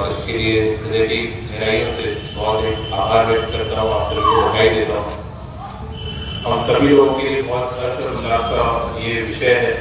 इसके लिए हृदय की गहराइयों से बहुत ही आभार व्यक्त करता हूँ, आप सभी को बधाई देता हूँ। हम सभी लोगों के लिए बहुत हर्ष और उल्लास का ये विषय है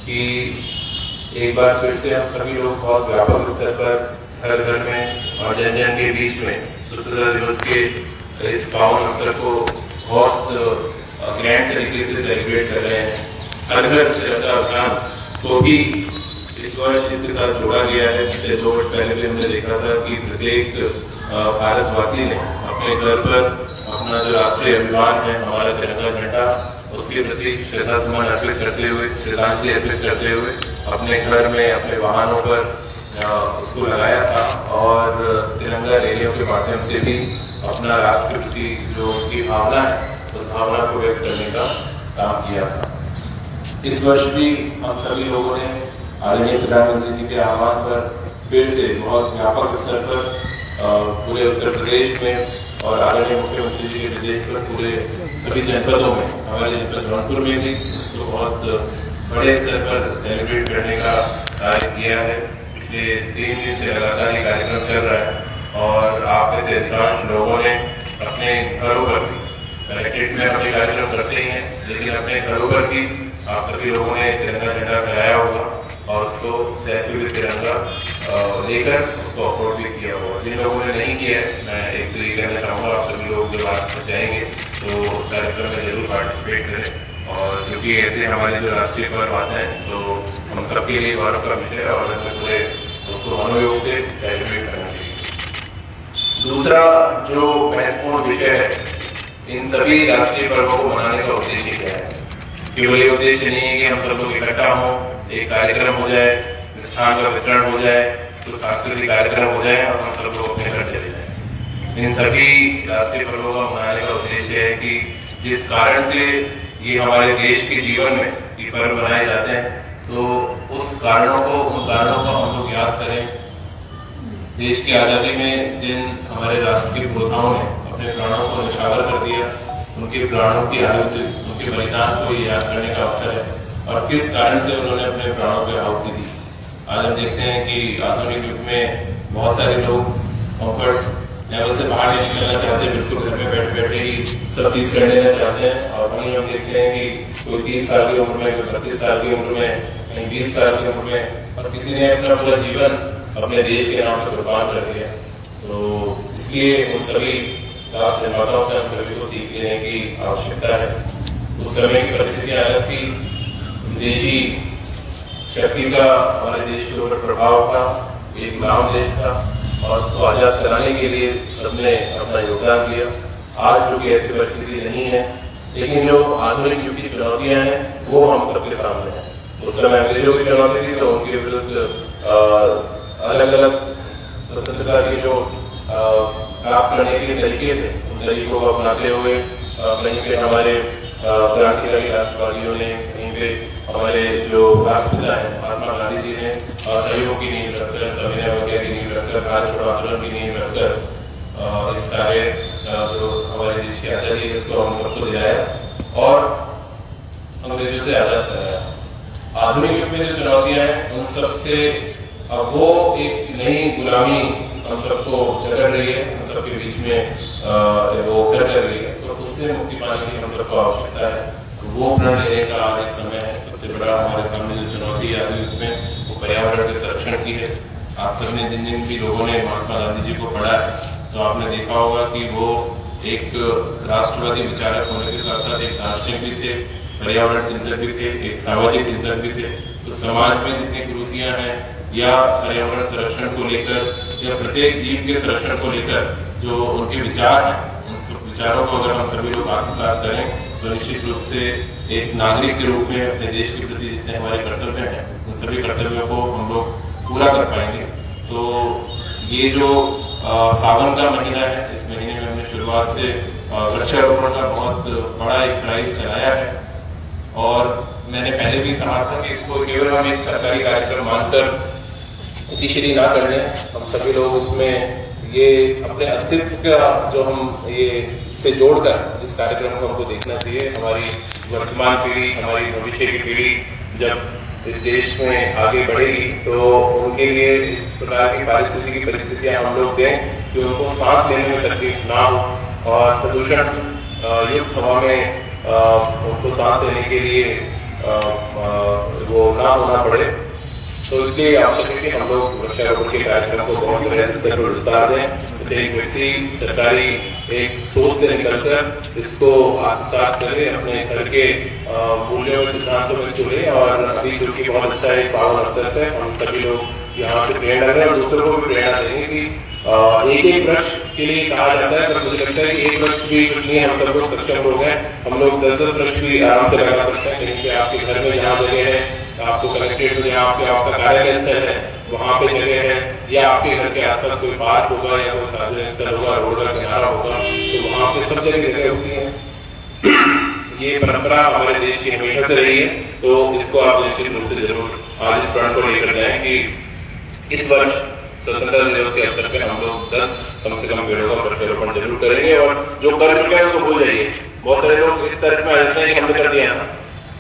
कि एक बार फिर से हम सभी लोग बहुत व्यापक स्तर पर हर घर में और जन जन के बीच में स्वतंत्रता दिवस के इस पावन अवसर को बहुत ग्रैंड तरीके से सेलिब्रेट कर रहे हैं। हर घर तिरंगा अभियान को भी इस वर्ष इसके साथ जोड़ा गया है। पिछले 2 वर्ष पहले भी हमने देखा था कि प्रत्येक भारतवासी ने अपने घर पर अपना जो राष्ट्रीय अभिमान है, हमारा तिरंगा झंडा, उसके प्रति श्रद्धासुमन अर्पित करते हुए, श्रद्धांजलि अर्पित करते हुए अपने घर में, अपने वाहनों पर उसको लगाया था और तिरंगा रैलियों के माध्यम से भी अपना राष्ट्र के प्रति जो उनकी भावना है, उस भावना को व्यक्त करने का काम किया था। इस वर्ष भी हम सभी लोगों ने आदरणीय प्रधानमंत्री जी के आह्वान पर फिर से बहुत व्यापक स्तर पर पूरे उत्तर प्रदेश में और आदरणीय मुख्यमंत्री जी के निर्देश पर पूरे सभी जनपदों में, हमारे जनपद जौनपुर में भी उसको बहुत बड़े स्तर पर सेलिब्रेट करने का कार्य किया है। पिछले 3 दिन से लगातार ये कार्यक्रम चल रहा है और आप में से अधिकांश लोगों ने अपने घरों पर भी, कलेक्ट्रेट में अपने कार्यक्रम करते ही हैं, लेकिन अपने घरों पर भी आप सभी लोगों ने तिरंगा झंडा फहराया होगा और उसको सेल्फी विद तिरंगा लेकर उसको अपलोड भी किया होगा। जिन लोगों ने नहीं किया है, मैं एक तो ये कहना चाहूँगा, आप सभी लोग जब आज पर जाएंगे तो उस कार्यक्रम में जरूर पार्टिसिपेट करें। और क्योंकि ऐसे हमारे जो राष्ट्रीय पर्व आते हैं तो हम सबके लिए गौरव का विषय है और हमें पूरे उसको मनोयोग से सेलिब्रेट करना चाहिए। दूसरा जो महत्वपूर्ण विषय है, इन सभी राष्ट्रीय पर्वों को मनाने का उद्देश्य क्या है? केवल ये उद्देश्य नहीं है कि हम सब लोग इकट्ठा हों, एक कार्यक्रम हो जाए, मिष्ठान का वितरण हो जाए, तो सांस्कृतिक कार्यक्रम हो जाए और हम सब लोग अपने घर चले जाएं। इन सभी राष्ट्रीय पर्वों का मनाने का उद्देश्य है कि जिस कारण से ये हमारे देश के जीवन में ये पर्व मनाए जाते हैं, तो उन कारणों को हम लोग याद करें। देश की आजादी में जिन हमारे राष्ट्र के योद्धाओं ने अपने प्राणों को न्यौछावर कर दिया, उनके प्राणों की आहुति, उनके बलिदान को याद करने का अवसर है और किस कारण से उन्होंने अपने प्राणों की आहुति दी। आज हम देखते हैं कि आधुनिक युग में बहुत सारे लोग कंफर्ट लेवल से बाहर नहीं निकलना चाहते, बिल्कुल घर में बैठे बैठे ही सब चीज कर लेना चाहते हैं। और वहीं हम देखते हैं कि कोई 30 साल की उम्र में, कोई 32 साल की उम्र में, कहीं 20 साल की उम्र में, और किसी ने अपना पूरा जीवन अपने देश के नाम पर कुर्बान कर दिया। तो इसलिए उन सभी राष्ट्र निर्माताओं से हम सभी को सीख लेने की आवश्यकता है। उस समय की परिस्थितियां अलग थी, विदेशी शक्ति का हमारे देश के ऊपर प्रभाव था, एक गुलाम देश था और उसको आजाद कराने के लिए सबने अपना योगदान दिया। आज जो कि ऐसी परिस्थिति नहीं है, लेकिन जो आधुनिक युग की चुनौतियां हैं वो हम सबके सामने हैं। उस समय अंग्रेजों की चुनौती थी तो उनके विरुद्ध अलग अलग स्वतंत्रता के जो प्राप्त करने के तरीके थे, उन तरीकों को अपनाते हुए कहीं पे हमारे क्रांतिकारी राष्ट्रवादियों ने, कहीं पे हमारे जो राष्ट्रपिता हैं महात्मा गांधी जी ने सहयोग की नींव रखकर, सविनय वगैरह की नींव रखकर, भारत छोड़ो आंदोलन की नींव रखकर इस कार्य जो हमारे देश की आजादी है उसको हम सबको दिलाया और अंग्रेजों से आजाद कराया। आधुनिक युग में जो चुनौतियां हैं उन सबसे अब वो एक नई गुलामी हम सबको जकड़ रही है, हम सबके बीच में वो कर रही है, तो उससे मुक्ति पाने की हम सबको आवश्यकता है। तो वो प्रण लेने का एक समय है। सबसे बड़ा हमारे सामने जो चुनौती है आज युग में वो पर्यावरण के संरक्षण की है। आप सबने जिन जिन भी लोगों ने महात्मा गांधी जी को पढ़ा है तो आपने देखा होगा कि वो एक राष्ट्रवादी विचारक होने के साथ साथ एक दार्शनिक भी थे, पर्यावरण चिंतक भी थे, एक सामाजिक चिंतक भी थे। तो समाज में जितनी कुरीतियां हैं या पर्यावरण संरक्षण को लेकर या प्रत्येक जीव के संरक्षण को लेकर जो उनके विचार हैं, उन विचारों को अगर हम सभी लोग आत्मसात करें तो निश्चित रूप से एक नागरिक के रूप में अपने देश के प्रति जितने हमारे कर्तव्य हैं उन सभी कर्तव्यों को हम लोग पूरा कर पाएंगे। तो ये जो सावन का महीना है, इस महीने में हमने शुरुआत से वृक्षारोपण का बहुत बड़ा एक ड्राइव चलाया है और मैंने पहले भी कहा था कि इसको केवल हम एक सरकारी कार्यक्रम मानकर इतिश्री ना कर लें। हम सभी लोग उसमें ये अपने अस्तित्व का जो हम ये से जोड़कर इस कार्यक्रम को हमको देखना चाहिए। हमारी वर्तमान पीढ़ी, हमारी भविष्य की पीढ़ी जब इस देश में आगे बढ़ेगी तो उनके लिए इस प्रकार की पारिस्थितिकी परिस्थितियां हम लोग दें कि उनको सांस लेने में तकलीफ ना हो और प्रदूषण युक्त हवा में उनको सांस लेने के लिए वो ना होना पड़े। तो इसलिए आवश्यक है कि हम लोग वृक्षारोपण के कार्यक्रम को बहुत बड़े स्तर पर विस्तार दें। तो एक व्यक्ति सरकारी एक सोच से निकलकर इसको आत्मसात करे, अपने घर के मूल्यों और सिद्धांतों में इसको ले, और अभी जो कि बहुत अच्छा एक पावन अवसर है, हम सभी लोग यहाँ से प्रेरणा लें और दूसरों को भी प्रेरणा देंगे कि एक एक वृक्ष के लिए कहा जाता है, पर मुझे लगता है कि एक वृक्ष भी कुछ नहीं, हम सब लोग सक्षम लोग हैं, हम लोग 10-10 वृक्ष भी आराम से लगा सकते हैं। कहीं पे आपके घर में जहाँ जगह है, आपको कलेक्ट्रेट में जहाँ आपका कार्यालय स्थल है वहाँ पे जगह है, या आपके घर के आसपास कोई पार्क होगा या कोई सार्वजनिक स्थल होगा, रोड का किनारा होगा, तो वहाँ पे सब जगह होती है। ये परंपरा हमारे देश की हमेशा से रही है, तो इसको आप निश्चित रूप से जरूर आज इस प्रण को लेकर जाएं कि इस वर्ष स्वतंत्रता दिवस के अवसर पर हम लोग 10 कम से कम पेड़ों का वृक्षारोपण जरूर करेंगे, और जो कर चुके हैं उसको भूल जाइए। बहुत सारे लोग इस तरह में आ जाते हैं कि हमने कर दिया ना,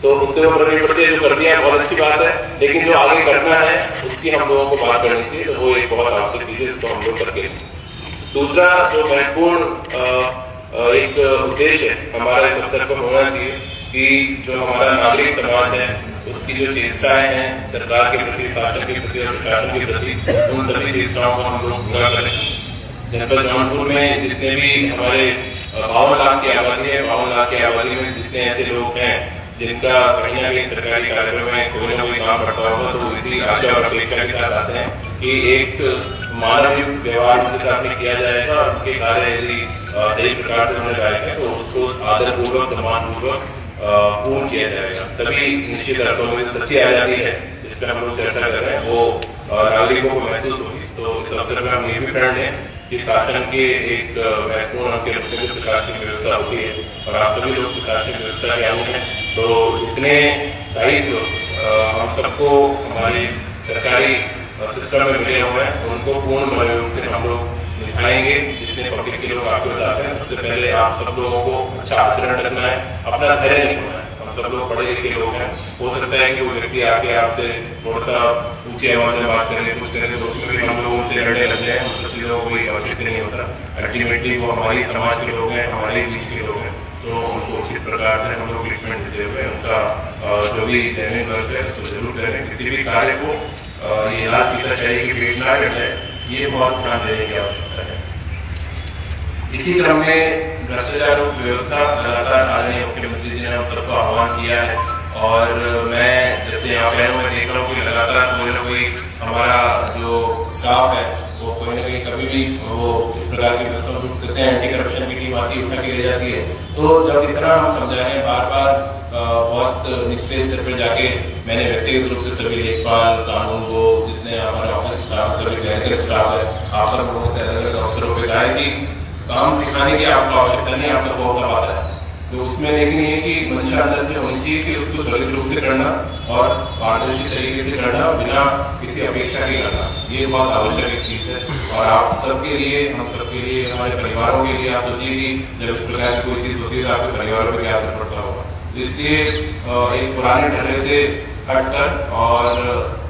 तो उससे वो प्रभावित पड़ती है, जो कर दिया है बहुत अच्छी बात है, लेकिन जो आगे करना है उसकी हम लोगों को बात करनी चाहिए, तो वो एक बहुत आवश्यक चीज है, इसको हम लोग करके। दूसरा जो महत्वपूर्ण एक उद्देश्य है हमारा इस अवसर पर होना चाहिए कि जो हमारा नागरिक समाज है उसकी जो चेष्टाएं हैं सरकार के प्रति, शासन के प्रति और प्रशासन के प्रति, उन सभी चेष्टाओं को हम लोग पूरा करें। जनपद जौनपुर में जितने भी हमारे 52 लाख की आबादी है, 52 लाख की आबादी में जितने ऐसे लोग हैं जिनका कहीं ना कहीं सरकारी कार्यक्रम में कोई ना कोई काम करता होगा, तो इसी आशा और अपेक्षा के साथ आते हैं कि एक मानवयुक्त व्यवहार उनके साथ में किया जाएगा, और उनके कार्य यदि सही प्रकार से होने लायक है तो उसको आदरपूर्वक, सम्मानपूर्वक पूर्ण किया जाएगा। तभी निश्चित अर्थों में सच्ची आजादी है जिस पर हम लोग चर्चा कर रहे हैं वो नागरिकों को महसूस होगी। तो इस अवसर में हम ये भी प्रण लें कि शासन के एक महत्वपूर्ण अंग के रूप में प्रशासनिक व्यवस्था होती है, और आप सभी लोग प्रशासनिक व्यवस्था के अंग हैं, तो जितने दायित्व हम सबको हमारे सरकारी सिस्टम में मिले हुए हैं उनको पूर्ण मनोयोग से हम लोग निभाएंगे। जितने पब्लिक के लोग आपको बताते हैं, सबसे पहले आप सब लोगों को अच्छा आचरण रखना है, अपना धैर्य नहीं खोना है। हम सब लोग पढ़े लिखे लोग हैं, हो सकता है कि वो व्यक्ति आके आपसे थोड़ा सा ऊंची आवाज में बात करें, कुछ करें, तो उसमें भी हम लोग उनसे लड़ने लग जाए, उन सब चीजों को कोई आवश्यकता नहीं होता। अल्टीमेटली वो हमारी समाज के लोग हैं, हमारे बीच के लोग हैं, तो उनको उचित प्रकार से हम लोग ट्रीटमेंट देते हुए उनका जो भी दैनिक वर्क है उसको जरूर करें। किसी भी कार्य को ये याद किया चाहिए कि पेट ना कट जाए, ये बहुत ध्यान देने की आवश्यकता है। इसी क्रम में भ्रष्टाचार मुक्त व्यवस्था लगातार आदरणीय मुख्यमंत्री जी ने हम सबको आह्वान किया है, और मैं जब से यहाँ पे मैं देख रहा हूँ कि लगातार कोई ना कोई हमारा जो स्टाफ है वो कोई ना कहीं कभी भी वो इस प्रकार की व्यवस्था एंटी करप्शन की टीम आती उठा के ले जाती है। तो जब इतना हम समझा रहे हैं बार बार बहुत निचले स्तर पर जाके मैंने व्यक्तिगत रूप से सभी लेखपाल, कानून को, जितने हमारे ऑफिस स्टाफ, सभी क्लरिकल स्टाफ है, आप सब लोगों से अलग अलग अवसरों पर कहा है कि काम सिखाने की आपको आवश्यकता नहीं, आप सबको सब आता है। तो उसमें लेकिन ये कि मंशा अंदर से होनी चाहिए कि उसको त्वरित रूप से करना और पारदर्शी तरीके से करना, बिना किसी अपेक्षा के करना, ये बहुत आवश्यक एक चीज है। और आप सबके लिए, हम सबके लिए, हमारे परिवारों के लिए आप सोचिए कि जब इस प्रकार की कोई चीज होती है तो आपके परिवारों पर क्या असर पड़ता होगा। तो इसलिए एक पुराने ढंग से हटकर और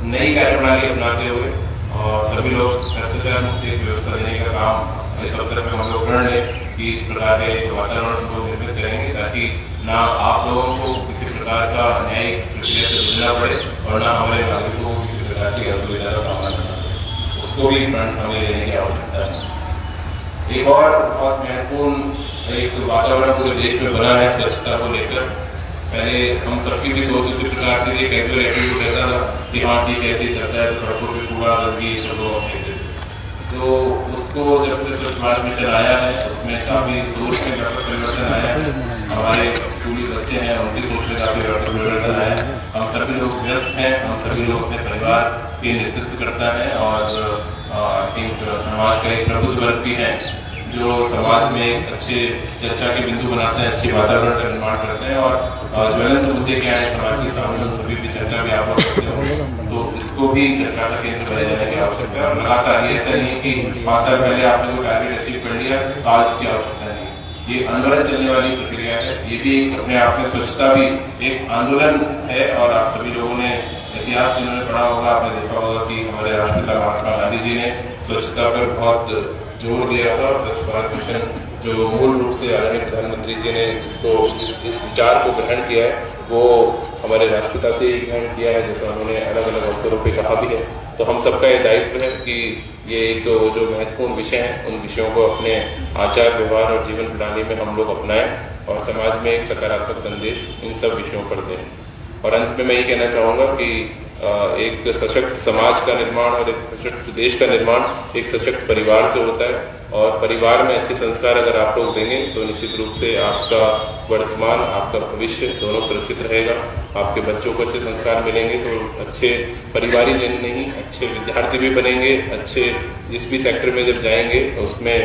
नई कार्यप्रणाली अपनाते हुए और सभी लोग भ्रष्टाचार मुक्त एक व्यवस्था देने का काम इस अवसर पर हम लोग प्रण लें कि इस प्रकार के वातावरण को निर्मित करेंगे, ताकि ना आप लोगों को किसी प्रकार का न्यायिक प्रक्रिया से गुजरना पड़े और ना हमारे नागरिकों को किसी प्रकार की असुविधा का सामना करना पड़े। उसको भी प्रण हमें लेने की आवश्यकता है। एक और बहुत महत्वपूर्ण एक वातावरण पूरे देश में बना है स्वच्छता को लेकर। पहले हम सबकी भी सोच उसी प्रकार से कैजुअल एटीट्यूड रहता था कि हाँ ठीक है ऐसे चलता है, सड़कों पर कूड़ा गंदगी सब लोग फेंकते थे। तो उसको जब से स्वच्छ भारत मिशन आया है उसमें काफी सोच में व्यापक परिवर्तन आया है। हमारे स्कूली बच्चे हैं उनकी सोच में काफी व्यापक परिवर्तन आया है। हम सभी लोग व्यस्त हैं, हम सभी लोग अपने परिवार के नेतृत्व करता है, और आई थिंक समाज का एक प्रबुद्ध वर्ग भी है जो समाज में अच्छे चर्चा के बिंदु बनाते हैं, अच्छे वातावरण का निर्माण करते हैं, और ज्वलंत मुद्दे क्या है समाज के सामने उन सभी की चर्चा में आप करते हो। तो इसको भी चर्चा का केंद्र बनाए जाने की आवश्यकता है। और लगातार ये ऐसा नहीं है कि 5 साल पहले आपने कोई टारगेट अचीव कर लिया तो आज उसकी आवश्यकता नहीं है। ये अनवरत चलने वाली प्रक्रिया है। ये भी एक अपने आप में स्वच्छता भी एक आंदोलन है, और आप सभी लोगों ने इतिहास जिन्होंने पढ़ा होगा आपने देखा होगा कि हमारे राष्ट्रपिता महात्मा गांधी जी ने स्वच्छता पर बहुत जोर दिया था। स्वच्छ भारत मिशन जो मूल रूप से आदरणीय प्रधानमंत्री जी ने इस विचार को ग्रहण किया है, वो हमारे राष्ट्रपिता से ही ग्रहण किया है, जैसा उन्होंने अलग अलग अवसरों पे कहा भी है। तो हम सबका ये दायित्व है कि ये एक जो महत्वपूर्ण विषय हैं उन विषयों को अपने आचार व्यवहार और जीवन प्रणाली में हम लोग अपनाएं और समाज में एक सकारात्मक संदेश इन सब विषयों पर दें। और अंत में मैं ये कहना चाहूँगा कि एक सशक्त समाज का निर्माण और एक सशक्त देश का निर्माण एक सशक्त परिवार से होता है, और परिवार में अच्छे संस्कार अगर आप लोग देंगे तो निश्चित रूप से आपका वर्तमान, आपका भविष्य दोनों सुरक्षित रहेगा। आपके बच्चों को अच्छे संस्कार मिलेंगे तो अच्छे परिवारी जन नहीं, अच्छे विद्यार्थी भी बनेंगे, अच्छे जिस भी सेक्टर में जब जाएंगे उसमें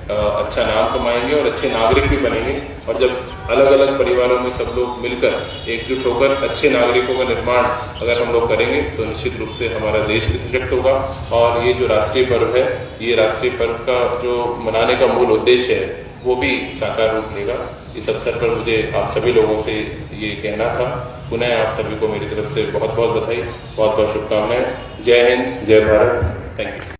अच्छा नाम कमाएंगे और अच्छे नागरिक भी बनेंगे। और जब अलग अलग परिवारों में सब लोग मिलकर एकजुट होकर अच्छे नागरिकों का निर्माण अगर हम लोग करेंगे तो निश्चित रूप से हमारा देश भी सशक्त होगा। और ये जो राष्ट्रीय पर्व है, ये राष्ट्रीय पर्व का जो मनाने का मूल उद्देश्य है वो भी साकार रूप लेगा। इस अवसर पर मुझे आप सभी लोगों से ये कहना था। पुनः आप सभी को मेरी तरफ से बहुत बहुत बधाई, बहुत बहुत शुभकामनाएं। जय हिंद, जय भारत। Thank you.